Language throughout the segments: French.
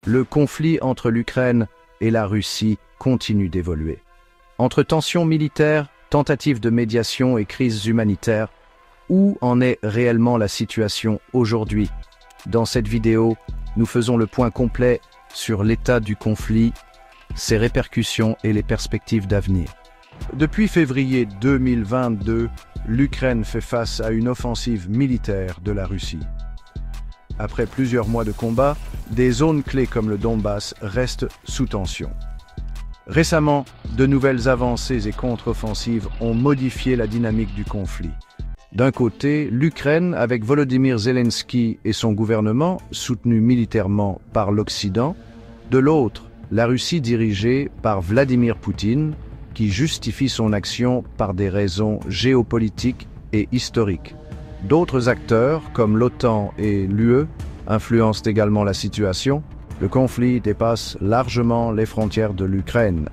le conflit entre l'Ukraine et la Russie continue d'évoluer. Entre tensions militaires, tentatives de médiation et crises humanitaires, où en est réellement la situation aujourd'hui? Dans cette vidéo, nous faisons le point complet sur l'état du conflit, ses répercussions et les perspectives d'avenir. Depuis février 2022, l'Ukraine fait face à une offensive militaire de la Russie. Après plusieurs mois de combat, des zones clés comme le Donbass restent sous tension. Récemment, de nouvelles avancées et contre-offensives ont modifié la dynamique du conflit. D'un côté, l'Ukraine, avec Volodymyr Zelensky et son gouvernement, soutenu militairement par l'Occident. De l'autre, la Russie dirigée par Vladimir Poutine, qui justifie son action par des raisons géopolitiques et historiques. D'autres acteurs, comme l'OTAN et l'UE, influencent également la situation. Le conflit dépasse largement les frontières de l'Ukraine.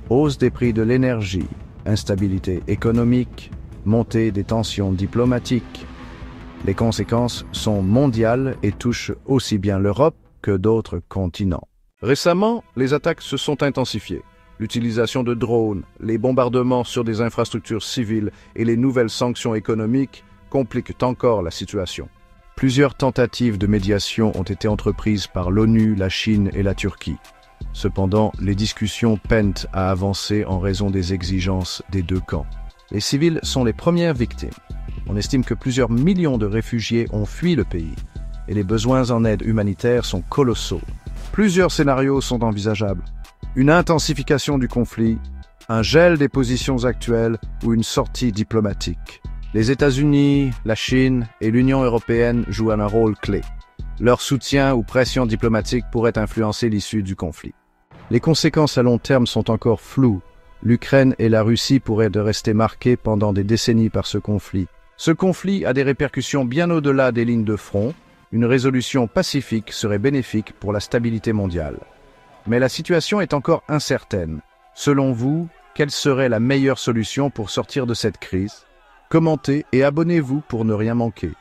Hausse des prix de l'énergie, instabilité économique, montée des tensions diplomatiques. Les conséquences sont mondiales et touchent aussi bien l'Europe que d'autres continents. Récemment, les attaques se sont intensifiées. L'utilisation de drones, les bombardements sur des infrastructures civiles et les nouvelles sanctions économiques compliquent encore la situation. Plusieurs tentatives de médiation ont été entreprises par l'ONU, la Chine et la Turquie. Cependant, les discussions peinent à avancer en raison des exigences des deux camps. Les civils sont les premières victimes. On estime que plusieurs millions de réfugiés ont fui le pays et les besoins en aide humanitaire sont colossaux. Plusieurs scénarios sont envisageables. Une intensification du conflit, un gel des positions actuelles ou une sortie diplomatique. Les États-Unis, la Chine et l'Union européenne jouent un rôle clé. Leur soutien ou pression diplomatique pourrait influencer l'issue du conflit. Les conséquences à long terme sont encore floues. L'Ukraine et la Russie pourraient rester marquées pendant des décennies par ce conflit. Ce conflit a des répercussions bien au-delà des lignes de front. Une résolution pacifique serait bénéfique pour la stabilité mondiale. Mais la situation est encore incertaine. Selon vous, quelle serait la meilleure solution pour sortir de cette crise? Commentez et abonnez-vous pour ne rien manquer.